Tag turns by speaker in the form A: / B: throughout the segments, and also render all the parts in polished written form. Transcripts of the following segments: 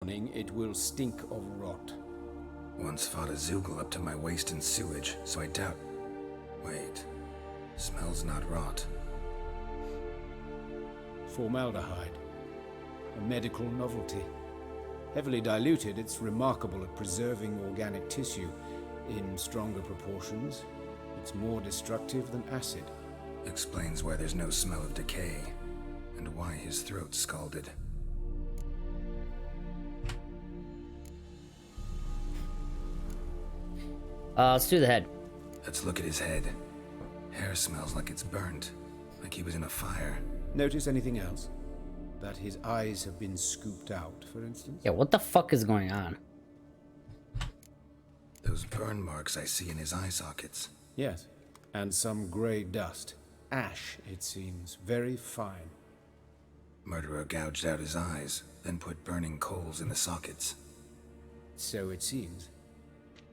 A: warning, it will stink of rot.
B: Once fought a Zoogle up to my waist in sewage, so I doubt... Wait. Smells not rot.
A: Formaldehyde. A medical novelty. Heavily diluted, it's remarkable at preserving organic tissue. In stronger proportions, it's more destructive than acid.
B: Explains why there's no smell of decay, and why his throat's scalded.
C: Let's do the head.
B: Let's look at his head. Hair smells like it's burnt, like he was in a fire.
A: Notice anything else? That his eyes have been scooped out, for instance?
C: Yeah, what the fuck is going on?
B: Those burn marks I see in his eye sockets.
A: Yes, and some grey dust. Ash, it seems. Very fine.
B: Murderer gouged out his eyes, then put burning coals in the sockets.
A: So it seems.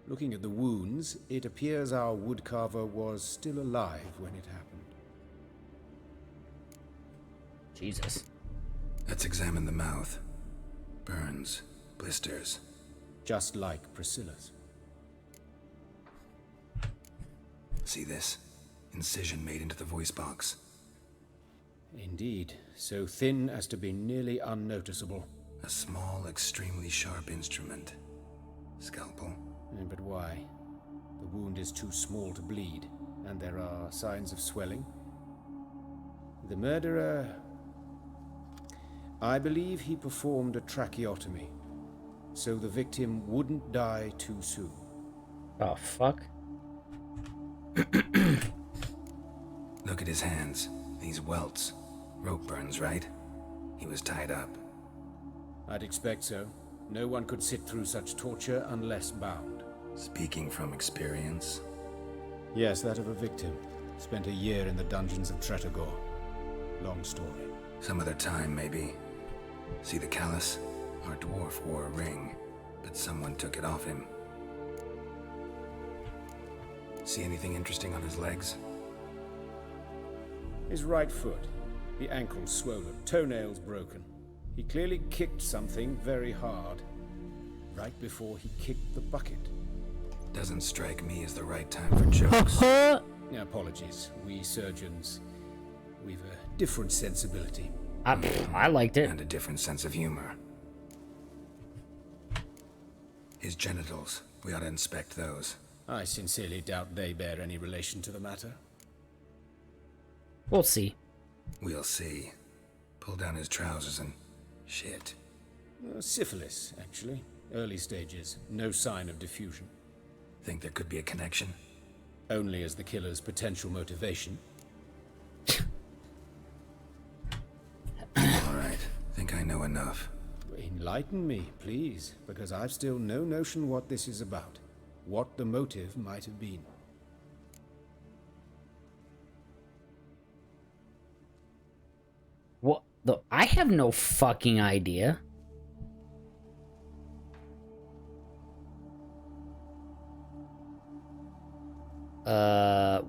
A: Looking at the wounds, it appears our woodcarver was still alive when it happened.
C: Jesus.
B: Let's examine the mouth. Burns, blisters.
A: Just like Priscilla's.
B: See this? Incision made into the voice box.
A: Indeed, so thin as to be nearly unnoticeable.
B: A small, extremely sharp instrument. Scalpel.
A: But why? The wound is too small to bleed, and there are signs of swelling. The murderer... I believe he performed a tracheotomy, so the victim wouldn't die too soon.
C: Oh, fuck.
B: Look at his hands. These welts. Rope burns, right? He was tied up.
A: I'd expect so. No one could sit through such torture unless bound.
B: Speaking from experience.
A: Yes, that of a victim. Spent a year in the dungeons of Tretogor. Long story.
B: Some other time, maybe. See the callus? Our dwarf wore a ring, but someone took it off him. See anything interesting on his legs?
A: His right foot. The ankle swollen, toenails broken. He clearly kicked something very hard. Right before he kicked the bucket.
B: Doesn't strike me as the right time for jokes.
A: Apologies. We surgeons, we've a different sensibility.
C: I liked it.
B: And a different sense of humor. His genitals. We ought to inspect those.
A: I sincerely doubt they bear any relation to the matter.
C: We'll see.
B: We'll see. Pull down his trousers and... shit.
A: Syphilis, actually. Early stages. No sign of diffusion.
B: Think there could be a connection?
A: Only as the killer's potential motivation.
B: Alright. Think I know enough.
A: Enlighten me, please, because I've still no notion what this is about. What the motive might have been.
C: What the? I have no fucking idea.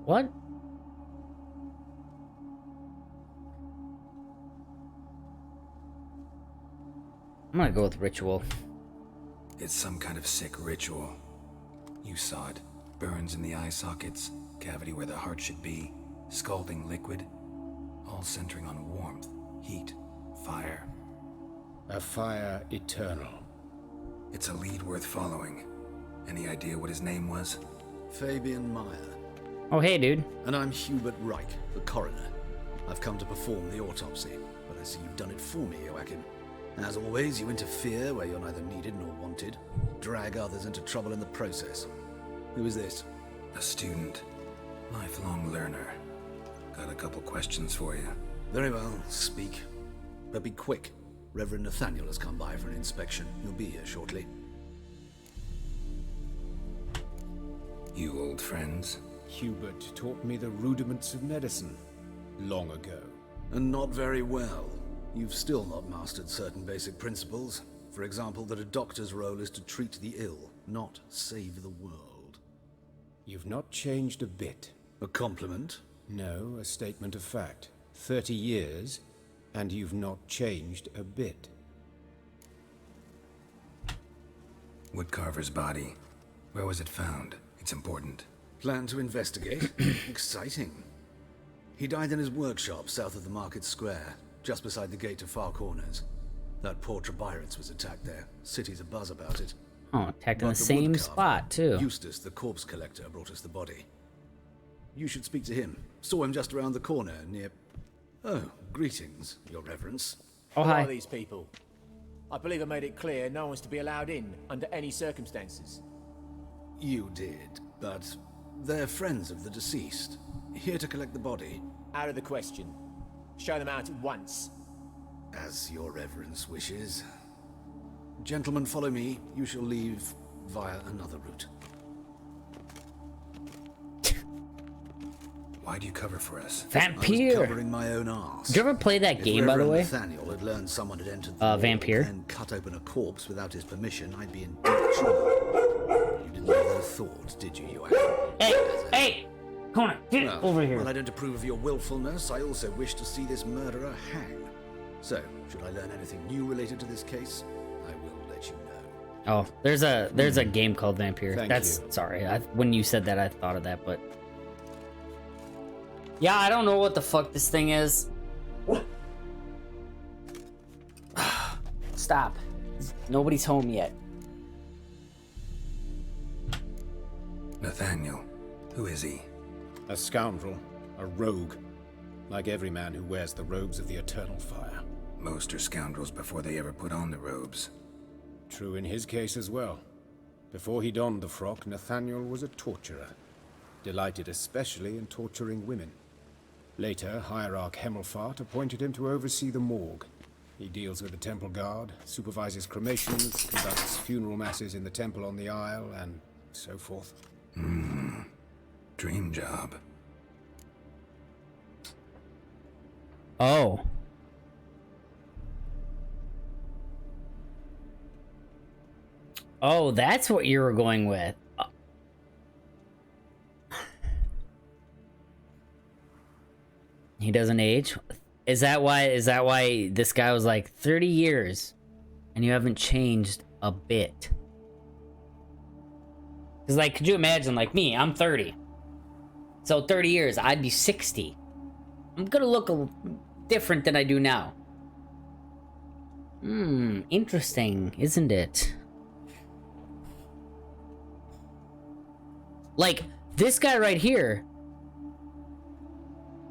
C: What? I'm gonna go with ritual.
B: It's some kind of sick ritual. You saw it. Burns in the eye sockets, cavity where the heart should be, scalding liquid, all centering on warmth, heat, fire.
A: A fire eternal.
B: It's a lead worth following. Any idea what his name was?
D: Fabian Meyer.
C: Oh, hey, dude.
D: And I'm Hubert Reich, the coroner. I've come to perform the autopsy, but I see you've done it for me, Joachim. As always, you interfere where you're neither needed nor wanted. Drag others into trouble in the process. Who is this?
B: A student. Lifelong learner. Got a couple questions for you.
D: Very well, speak. But be quick. Reverend Nathaniel has come by for an inspection. He'll be here shortly.
B: You old friends?
A: Hubert taught me the rudiments of medicine long ago.
D: And not very well. You've still not mastered certain basic principles. For example, that a doctor's role is to treat the ill, not save the world.
A: You've not changed a bit.
D: A compliment?
A: No, a statement of fact. 30 years, and you've not changed a bit.
B: Woodcarver's body. Where was it found? It's important.
D: Plan to investigate? Exciting. He died in his workshop south of the market square, just beside the gate to Far Corners. That poor Trebyritz was attacked there. City's abuzz about it.
C: Oh, attacked in
D: But
C: the same
D: woodcarver,
C: spot, too.
D: Eustace, the corpse collector, brought us the body. You should speak to him. Saw him just around the corner near... Oh, greetings, your reverence.
C: Oh,
E: Who are
C: hi.
E: these people? I believe I made it clear no one's to be allowed in under any circumstances.
D: You did, but they're friends of the deceased. Here to collect the body.
E: Out of the question. Show them out at once.
D: As your reverence wishes. Gentlemen, follow me. You shall leave via another route.
B: Why do you cover for us?
D: I was
C: Vampire.
D: covering my own arse.
C: Did you ever play that
D: If
C: game, by the
D: Reverend
C: way?
D: Nathaniel had learned someone had entered the wall
C: Vampire.
D: and cut open a corpse without his permission, I'd be in deep trouble. You didn't have that thought, did you, Joachim?
C: Hey! Connor, get
D: Well,
C: over here.
D: While I don't approve of your willfulness, I also wish to see this murderer hang. So, should I learn anything new related to this case, I will let you know.
C: Oh, there's a game called Vampire.
A: Thank
C: That's
A: you.
C: sorry. When you said that, I thought of that, but yeah, I don't know what the fuck this thing is. Stop. Nobody's home yet.
B: Nathaniel. Who is he?
A: A scoundrel, a rogue, like every man who wears the robes of the Eternal Fire.
B: Most are scoundrels before they ever put on the robes.
A: True in his case as well. Before he donned the frock, Nathaniel was a torturer, delighted especially in torturing women. Later, Hierarch Hemmelfart appointed him to oversee the morgue. He deals with the temple guard, supervises cremations, conducts funeral masses in the temple on the Isle, and so forth.
B: Dream job.
C: Oh. Oh, that's what you were going with. He doesn't age? Is that why this guy was like 30 years and you haven't changed a bit? Cuz like could you imagine like me, I'm 30. So 30 years, I'd be 60. I'm going to look different than I do now. Interesting, isn't it? Like, this guy right here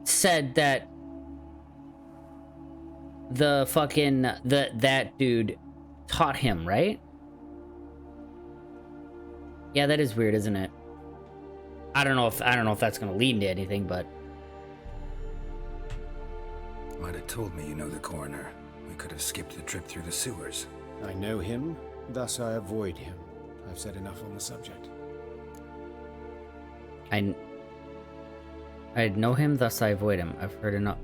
C: said that the fucking that dude taught him, right? Yeah, that is weird, isn't it? I don't know if that's gonna lead into anything, but
B: Might have told me you know the coroner. We could have skipped the trip through the sewers.
A: I know him, thus I avoid him. I've said enough on the subject.
C: I know him, thus I avoid him. I've heard enough.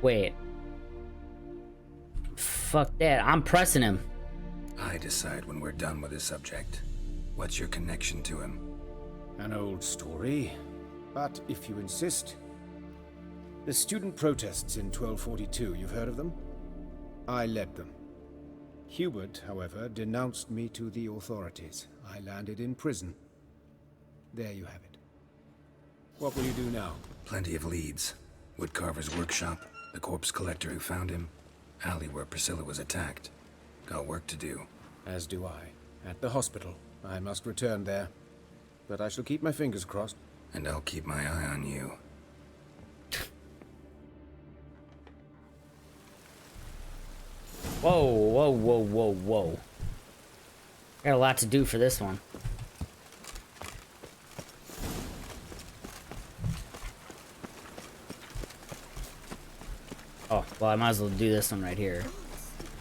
C: Wait. Fuck that. I'm pressing him.
B: I decide when we're done with the subject. What's your connection to him?
A: An old story, but if you insist. The student protests in 1242, you've heard of them? I led them. Hubert, however, denounced me to the authorities. I landed in prison. There you have it. What will you do now?
B: Plenty of leads. Woodcarver's workshop, the corpse collector who found him, alley where Priscilla was attacked. Got work to do.
A: As do I. At the hospital. I must return there. But I shall keep my fingers crossed.
B: And I'll keep my eye on you.
C: Whoa, whoa, whoa, whoa, whoa. Got a lot to do for this one. Oh, well, I might as well do this one right here.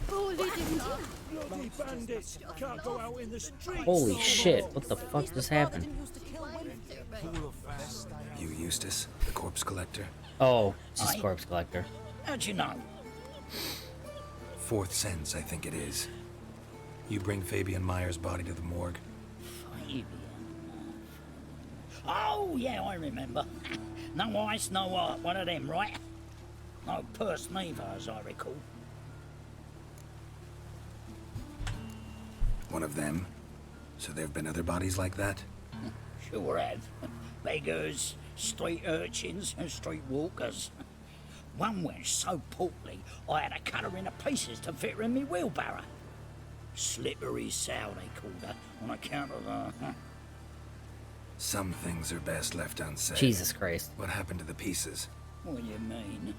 F: Bloody bandits! Can't go out in the streets.
C: Holy shit, what the fuck just happened?
B: You Eustace, the corpse collector?
C: Oh, it's just corpse collector.
F: How'd you know?
B: Fourth sense, I think it is. You bring Fabian Meyer's body to the morgue.
F: Fabian. Oh, yeah, I remember. No ice, no one of them, right? No purse neither, as I recall.
B: One of them? So there have been other bodies like that?
F: Sure have. Beggars, street urchins, and street walkers. One went so portly, I had to cut her into pieces to fit her in me wheelbarrow. Slippery sow, they called her, on account of her.
B: Some things are best left unsaid.
C: Jesus Christ.
B: What happened to the pieces?
F: What do you mean?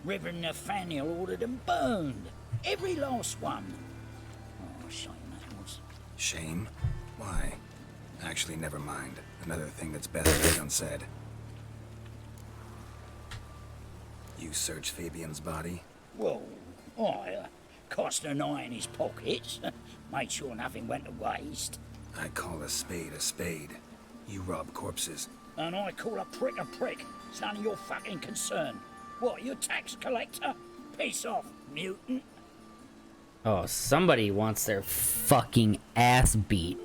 F: Reverend Nathaniel ordered them burned. Every last one. Oh, shame that was.
B: Shame? Why? Actually, never mind. Another thing that's best left unsaid. You searched Fabian's body?
F: Well, I cast an eye in his pockets. Made sure nothing went to waste.
B: I call a spade a spade. You rob corpses.
F: And I call a prick a prick. It's none of your fucking concern. What, you tax collector? Piss off, mutant.
C: Oh, somebody wants their fucking ass beat.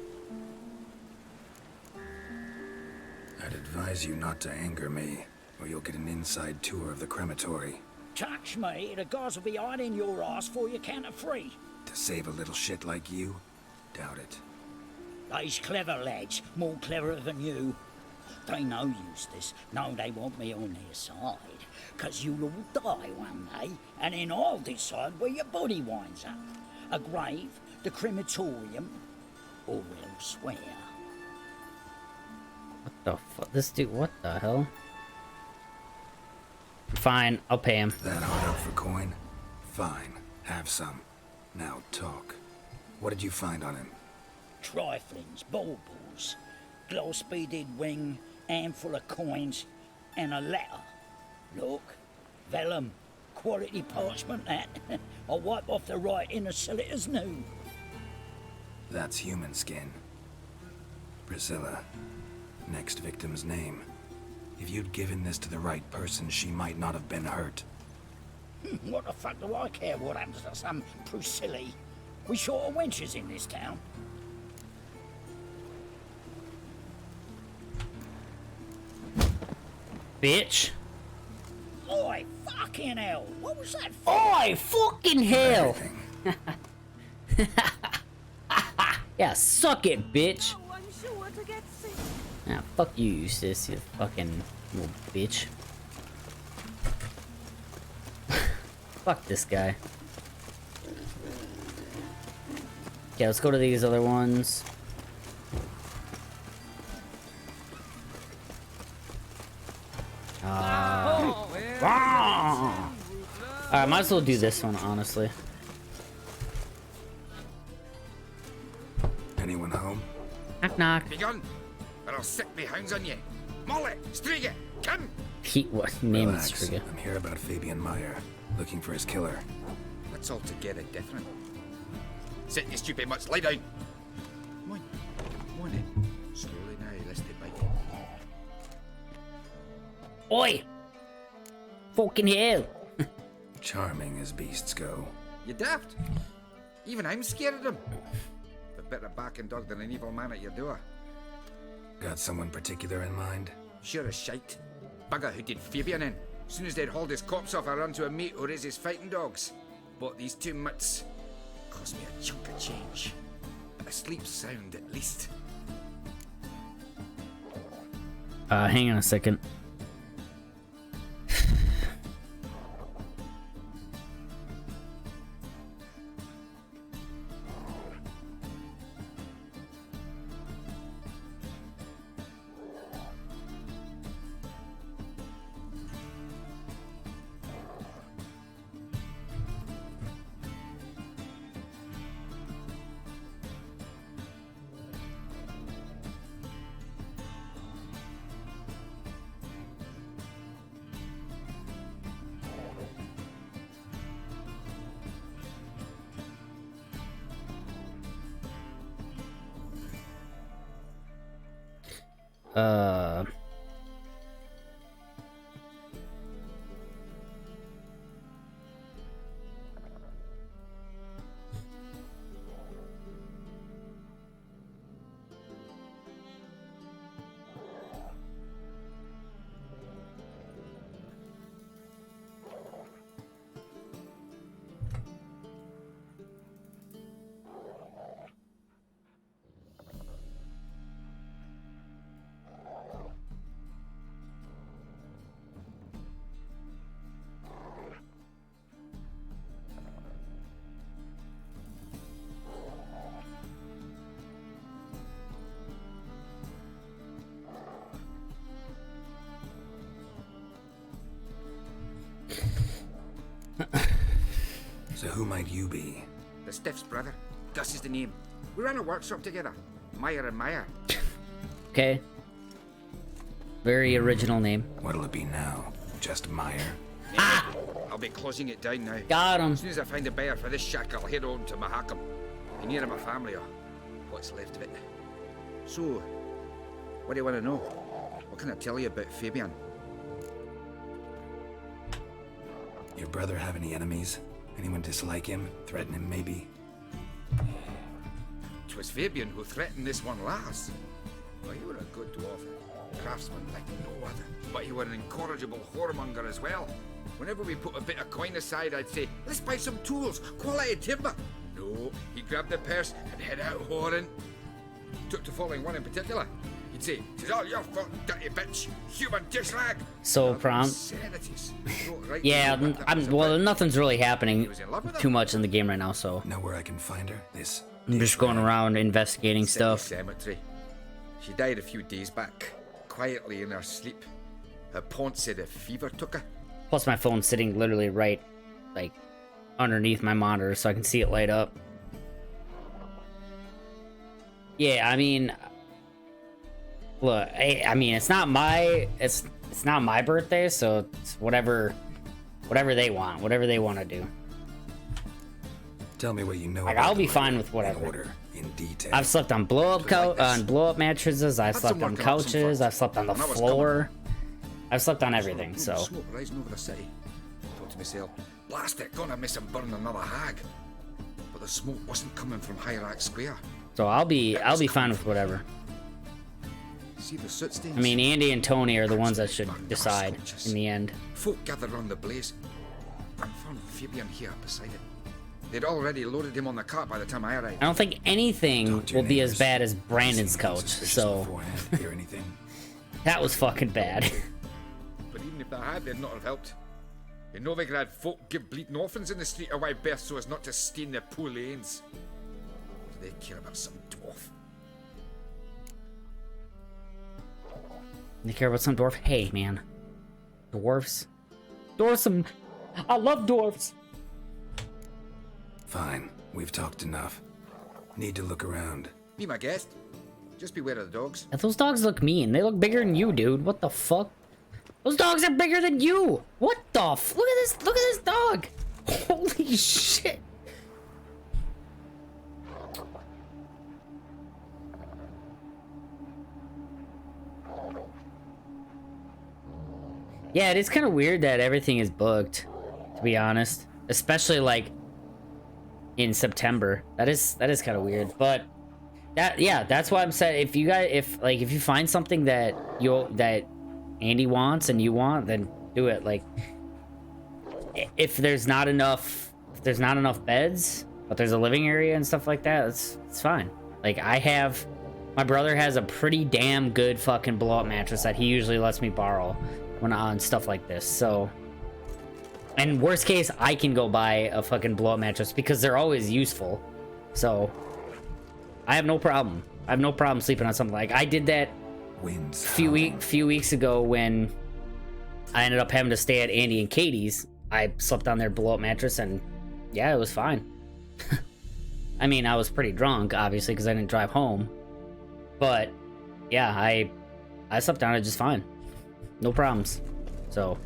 B: I'd advise you not to anger me, or you'll get an inside tour of the crematory.
F: Touch me, the guys will be hiding your ass for you count of free.
B: To save a little shit like you? Doubt it.
F: They's clever lads, more cleverer than you. They know Eustace, know they want me on their side. 'Cause you'll all die one day, and then I'll decide where your body winds up. A grave, the crematorium, or elsewhere.
C: What the fuck? This dude, what the hell? Fine, I'll pay him.
B: That hard up for coin? Fine, have some. Now talk. What did you find on him?
F: Triflings, baubles, gloss-beaded ring, handful of coins, and a letter. Look, vellum, quality parchment that. I'll wipe off the writing and sell it as new.
B: That's human skin. Priscilla. Next victim's name. If you'd given this to the right person, she might not have been hurt.
F: What the fuck do I care what happens to some Priscilla? We short of wenches in this town.
C: Bitch.
F: Oi, fucking hell! What was that for?
C: Oi, fucking hell!
B: Everything.
C: Yeah, suck it, bitch.
G: Oh, I'm sure to get sick.
C: Ah, fuck you, Eustace, you fucking little bitch. Fuck this guy. Okay, let's go to these other ones. Alright, might as well do this one, honestly.
B: Anyone home?
C: Knock knock.
H: Begun, or I'll sick me hounds on you. Molly, Striga, come!
C: Pete, what name is
B: Relax.
C: Striga?
B: I'm here about Fabian Meyer, looking for his killer.
H: That's altogether different. Sit, you stupid mutts, lie down. Come on, come on then. Slowly now, lest they bite you.
C: Oi! Fucking hell!
B: Charming as beasts go.
H: You daft? Even I'm scared of them. A better barking dog than an evil man at your door.
B: Got someone particular in mind?
H: Sure as shite. Bugger who did Fabian in. Soon as they'd hauled his corpse off, I run to a mate who raises fighting dogs. Bought these two mutts. Cost me a chunk of change. But I sleep sound at least.
C: Hang on a second. Uh...
B: So who might you be?
H: The Stiff's brother. Gus is the name. We ran a workshop together. Meyer and Meyer.
C: Okay. Very original name.
B: What'll it be now? Just Meyer?
H: I'll be closing it down now.
C: Got him.
H: As soon as I find a buyer for this shack, I'll head on to Mahakam. Be near my family, or what's left of it. So, what do you want to know? What can I tell you about Fabian?
B: Your brother have any enemies? Anyone dislike him? Threaten him, maybe?
H: 'Twas Fabian who threatened this one last. Well, you were a good dwarf, craftsman like no other. But you were an incorrigible whoremonger as well. Whenever we put a bit of coin aside, I'd say, let's buy some tools, quality timber. No, he grabbed the purse and head out whoring. Took to following one in particular. He'd say, "'Tis all your fault, dirty bitch, human dish-rag."
C: So prompt.
H: Obscenities. Right
C: Yeah,
H: through what that was
C: well,
H: about.
C: nothing's really happening
H: He was in love with her.
C: too much in the game right now, so
B: Know where I can find her? This...
C: I'm just going around investigating
H: City
C: stuff.
H: Cemetery. She died a few days back, quietly in her sleep. Her pont said a fever took her.
C: Plus, my phone's sitting literally right, like, underneath my monitor, so I can see it light up. Yeah, I mean, look, I mean, it's not my birthday, so it's whatever they want, whatever they want to do.
B: Tell me what you know.
C: Like,
B: about
C: I'll
B: the
C: be fine
B: murder
C: with whatever.
B: In order, in detail.
C: I've slept on blow up mattresses. I've
H: Had
C: slept
H: some
C: on
H: working up some
C: couches.
H: fun.
C: I've slept on the
H: When I was
C: floor. I've slept on everything.
H: Boom,
C: So
H: smoke rising over the city. Thought to myself, blast it, gonna miss him burn another hag. But the smoke wasn't coming from Hierarch Square.
C: I'll be fine with whatever.
H: See the soot stains?
C: I mean, Andy and Tony are the ones that should decide in the end.
H: Folk gathered round the blaze. I found Fabian here beside it. They'd already loaded him on the cart by the time I arrived.
C: I don't think anything
B: Talk to your
C: will be as
B: neighbors.
C: bad as Brandon's
B: Seen anything
C: couch.
B: suspicious
C: So
B: beforehand? Hear anything?
C: that was fucking bad.
H: But even if they had, they'd not have helped. In Novigrad, folk give bleeding orphans in the street a wide berth so as not to stain their poor lanes. Do they care about some dwarf?
C: They care about some dwarf. Hey, man, dwarfs. I love dwarfs.
B: Fine. We've talked enough. Need to look around.
H: Be my guest. Just beware of the dogs.
C: Those dogs look mean. They look bigger than you, dude. What the fuck? Those dogs are bigger than you. What the look at this. Look at this dog. Holy shit. Yeah, it is kind of weird that everything is booked, to be honest. Especially like in September. That is kind of weird. But that's why I'm saying if you find something that Andy wants and you want, then do it. Like if there's not enough beds, but there's a living area and stuff like that, it's fine. Like my brother has a pretty damn good fucking blow up mattress that he usually lets me borrow when on stuff like this. So, and worst case, I can go buy a fucking blow up mattress because they're always useful. So, I have no problem. I have no problem sleeping on something like I did that
B: Winds.
C: few weeks ago when I ended up having to stay at Andy and Katie's. I slept on their blow up mattress and yeah, it was fine. I mean, I was pretty drunk, obviously, because I didn't drive home. But yeah, I slept on it just fine. No problems. So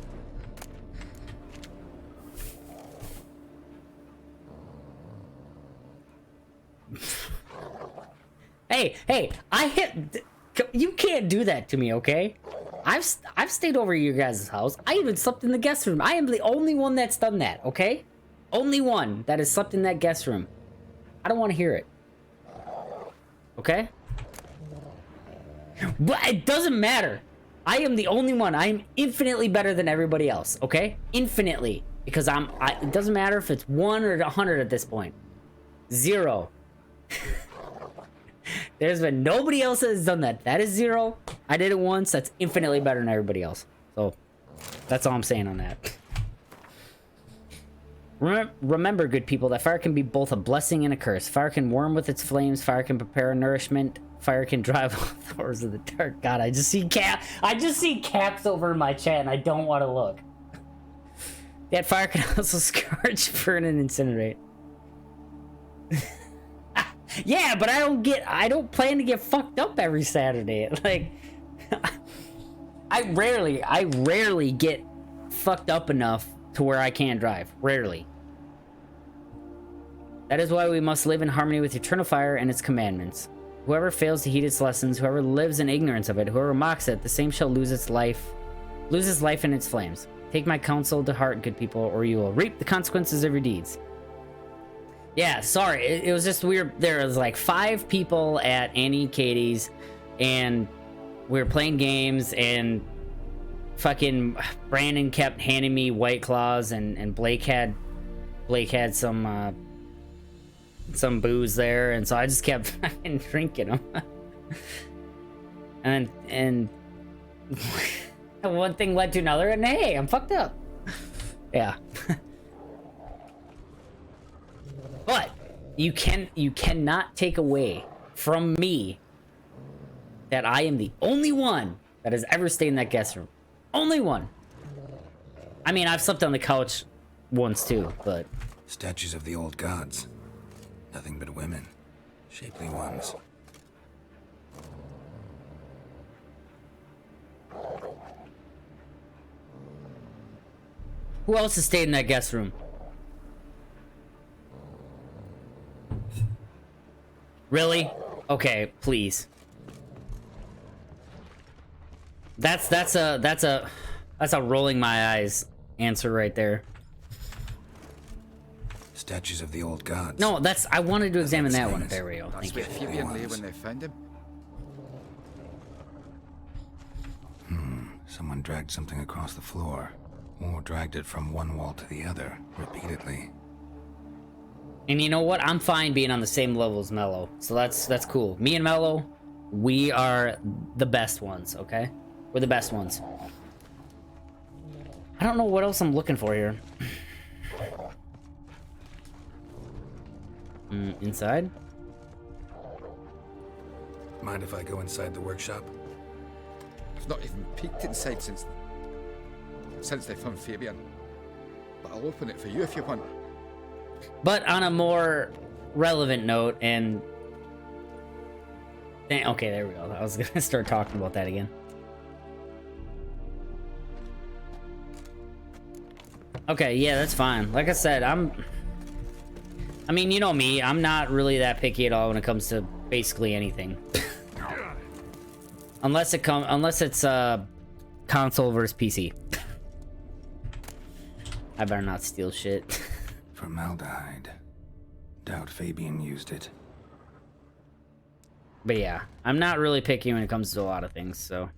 C: Hey, you can't do that to me, okay? I've stayed over at your guys' house. I even slept in the guest room. I am the only one that's done that, okay? Only one that has slept in that guest room. I don't want to hear it. Okay? But it doesn't matter. I am the only one. I am infinitely better than everybody else, okay? Infinitely. Because it doesn't matter if it's 1 or 100 at this point. 0. There's been nobody else that has done that. That is 0. I did it once. That's infinitely better than everybody else. So, that's all I'm saying on that. Remember, good people, that fire can be both a blessing and a curse. Fire can warm with its flames. Fire can prepare nourishment. Fire can drive off the horrors of the dark. God, I just see caps over in my chat, and I don't want to look. That fire can also scorch, burn, and incinerate. Yeah, but I don't plan to get fucked up every Saturday. Like, I rarely get fucked up enough to where I can't drive. Rarely. That is why we must live in harmony with eternal fire and its commandments. Whoever fails to heed its lessons, whoever lives in ignorance of it, whoever mocks it, the same shall lose its life in its flames. Take my counsel to heart, good people, or you will reap the consequences of your deeds. Yeah, sorry, it was just weird. There was like 5 people at Annie and Katie's, and we were playing games, and fucking Brandon kept handing me White Claws, and Blake had some booze there, and so I just kept fucking drinking them. and one thing led to another, and hey, I'm fucked up. Yeah. But you cannot take away from me that I am the only one that has ever stayed in that guest room. Only one. I mean, I've slept on the couch once too, but
B: Statues of the old gods. Nothing but women. Shapely ones.
C: who else has stayed in that guest room? Really? Okay, please. That's a rolling my eyes answer right there.
B: Statues of the old gods.
C: No, I wanted to examine that one. There we go.
H: That's
C: Thank
H: where
C: you.
H: Fabian lay when they found him.
B: Someone dragged something across the floor. Or dragged it from one wall to the other, repeatedly.
C: And you know what? I'm fine being on the same level as Mello. So that's cool. Me and Mello, we are the best ones, okay? We're the best ones. I don't know what else I'm looking for here. Inside?
B: Mind if I go inside the workshop?
H: I've not even peeked inside since they found Fabian. But I'll open it for you if you want.
C: But on a more relevant note, and... Okay, there we go. I was gonna start talking about that again. Okay, yeah, that's fine. Like I said, I mean, you know me. I'm not really that picky at all when it comes to basically anything. Unless it's console versus PC. I better not steal shit.
B: Formaldehyde. Doubt Fabian used it.
C: But yeah, I'm not really picky when it comes to a lot of things, so.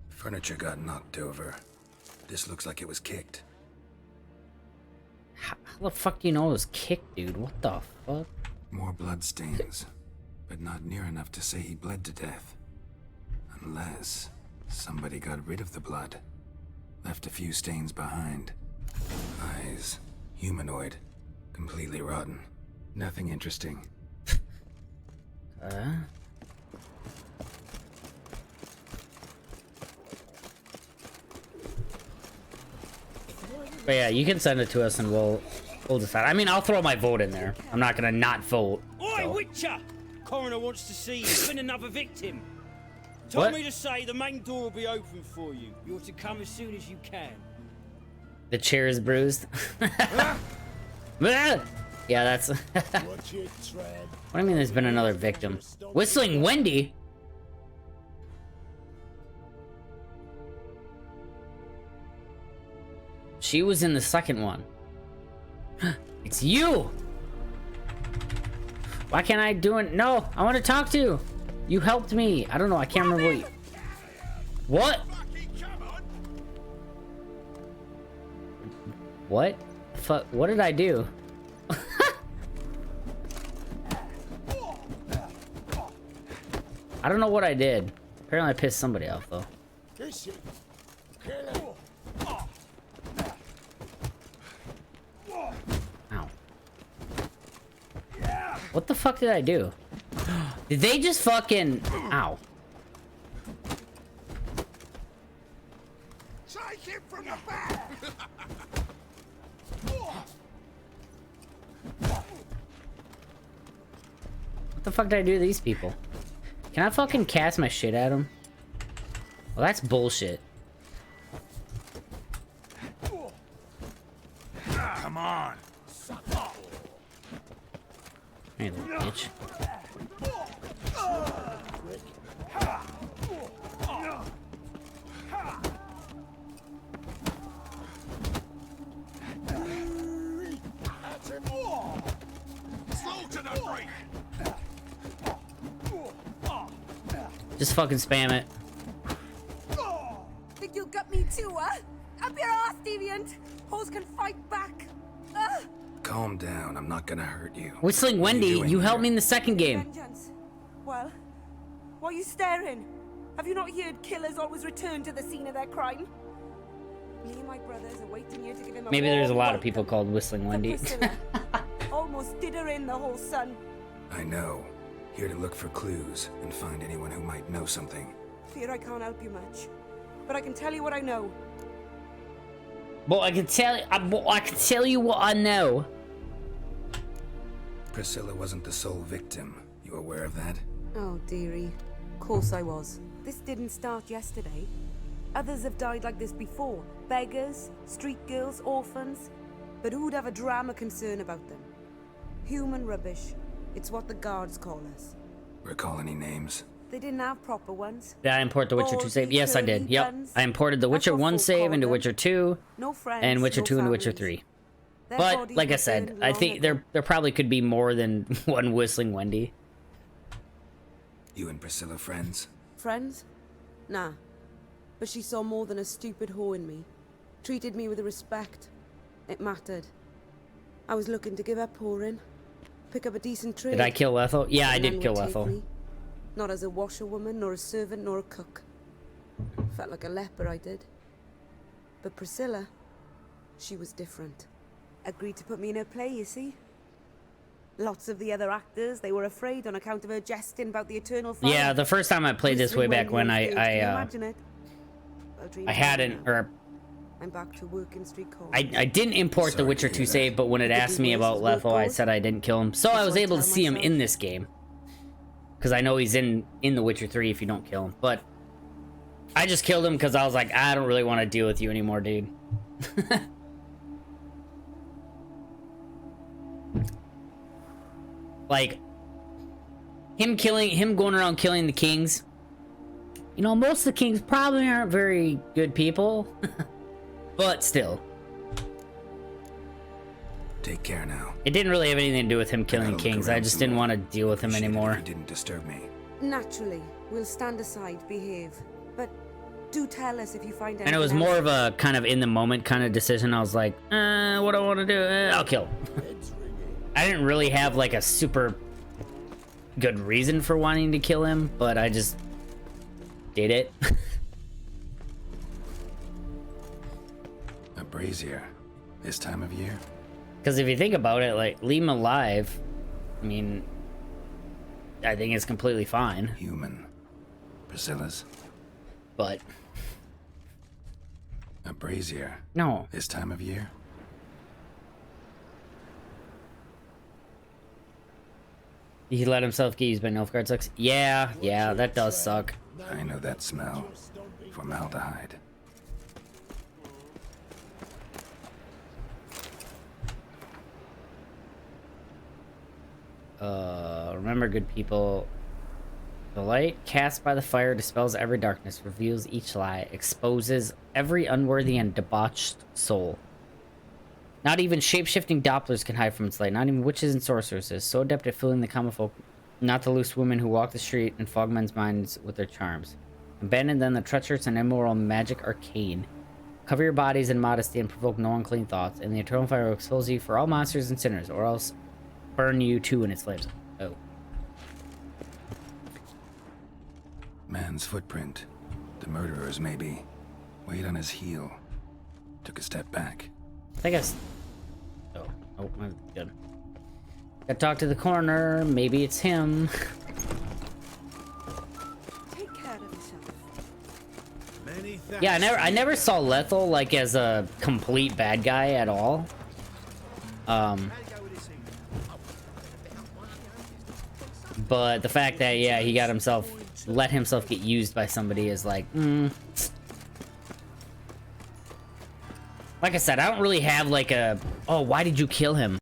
B: Furniture got knocked over. This looks like it was kicked.
C: How the fuck do you know it was kicked, dude? What the fuck?
B: More blood stains, but not near enough to say he bled to death. Unless somebody got rid of the blood. Left a few stains behind. Eyes. Humanoid. Completely rotten. Nothing interesting.
C: But yeah, you can send it to us and we'll decide. I mean, I'll throw my vote in there. I'm not gonna not vote.
G: Oi,
C: so.
G: Witcher! Coroner wants to see you. There's been another victim.
C: What?
G: Told me to say the main door will be open for you. You're to come as soon as you can.
C: The chair is bruised. Yeah, that's... What do you mean there's been another victim? Whistling Wendy? She was in the second one. It's you! Why can't I do it? No, I want to talk to you. You helped me. I don't know, I can't remember what you... What? What? Fuck, what did I do? I don't know what I did. Apparently I pissed somebody off though. Ow. What the fuck did I do? Did they just fucking... Ow.
I: Take him from the back!
C: the fuck did I do to these people? Can I fucking cast my shit at them? Well, that's bullshit.
I: Come on.
C: Hey, little bitch. Just fucking spam it.
J: Think you'll get me too, huh? Up your ass, deviant! Hoes can fight back!
B: Calm down, I'm not gonna hurt you.
C: Whistling
B: What are
C: Wendy,
B: doing
C: you helped
B: here?
C: me in the second game.
J: Vengeance. Well, why are you staring? Have you not heard killers always return to the scene of their crime? Me and my brothers are waiting here to give him a
C: Maybe there's a
J: warm
C: lot of people
J: welcome.
C: called Whistling
J: To
C: Wendy.
J: Priscilla. Almost did her in, the whole son.
B: I know. Here to look for clues and find anyone who might know something.
J: Fear I can't help you much. But I can tell you what I know.
C: Well, I can tell you what I know.
B: Priscilla wasn't the sole victim. You aware of that?
J: Oh, dearie. Of course I was. This didn't start yesterday. Others have died like this before. Beggars, street girls, orphans. But who'd have a drama concern about them? Human rubbish. It's what the guards call us.
B: Recall any names?
J: They didn't have proper ones.
C: Did I import The Witcher 2
J: Baldy,
C: save? Yes, I did.
J: curly
C: Yep.
J: buns.
C: I imported The
J: That's
C: Witcher
J: what
C: 1
J: folk
C: save
J: call
C: into
J: them.
C: Witcher 2
J: No friends,
C: and Witcher
J: no
C: 2 and Witcher
J: families.
C: 3.
J: Their
C: But
J: bodies
C: like I
J: were
C: said,
J: burned
C: I
J: long
C: think
J: ago.
C: there probably could be more than one Whistling Wendy.
B: You and Priscilla friends?
J: Friends? Nah. But she saw more than a stupid whore in me. Treated me with respect. It mattered. I was looking to give up whoring. Pick up a decent trade.
C: Did I kill Ethel? Yeah, I
J: and
C: did
J: none
C: kill
J: would take
C: Ethel.
J: me. Not as a washerwoman, nor a servant, nor a cook. Felt like a leper, I did. But Priscilla, she was different. Agreed to put me in her play, you see. Lots of the other actors, they were afraid on account of her jesting about the eternal fire.
C: Yeah, the first time I played this way back when
J: Can you
C: I
J: imagine it? Well, dreams
C: hadn't,
J: now.
C: or
J: I'm back to work in street corners.
C: I didn't import The
B: Sorry
C: Witcher
B: to
C: 2
B: hear that.
C: save, but when it
J: Did
C: asked me
J: you
C: about
J: voices work
C: Lethal, I
J: good?
C: said I didn't kill him. So I
J: That's
C: was
J: what I
C: able to
J: tell
C: see him
J: myself.
C: in this game. Because I know he's in The Witcher 3 if you don't kill him. But I just killed him because I was like, I don't really want to deal with you anymore, dude. Like, him going around killing the kings. You know, most of the kings probably aren't very good people. But still.
B: Take care now.
C: It didn't really have anything to do with him
B: I
C: killing
B: gotta look
C: kings. I
B: around
C: just
B: some
C: didn't
B: more.
C: want to deal with him
B: Appreciate it if
C: anymore.
B: You didn't disturb me.
J: Naturally, we'll stand aside, behave. But do tell us if you find anything
C: And it was
J: else.
C: more of a kind of in the moment kind of decision. I was like, what do I want to do? I'll kill him. I didn't really have like a super good reason for wanting to kill him, but I just did it.
B: A brazier. This time of year?
C: Because if you think about it, like, leave him alive. I mean, I think it's completely fine.
B: Human. Priscilla's?
C: But,
B: A brazier.
C: no.
B: This time of year?
C: He let himself get used by Nilfgaard sucks. Yeah, that does suck.
B: I know that smell. Formaldehyde.
C: Remember, good people. The light cast by the fire dispels every darkness, reveals each lie, exposes every unworthy and debauched soul. Not even shape-shifting Dopplers can hide from its light, not even witches and sorceresses, so adept at fooling the common folk, not the loose women who walk the street and fog men's minds with their charms. Abandon then the treacherous and immoral magic arcane. Cover your bodies in modesty and provoke no unclean thoughts, and the eternal fire will expose you for all monsters and sinners, or else burn you too in its flames. Oh.
B: Man's footprint. The murderer's maybe. Weighed on his heel. Took a step back.
C: I think I s- Oh, I'm good. Gotta talk to the coroner. Maybe it's him.
J: Take care of yourself.
D: Many thanks.
C: Yeah, I never saw Lethal like as a complete bad guy at all. But the fact that, yeah, he got himself, let himself get used by somebody is like, Like I said, I don't really have like a, oh, why did you kill him?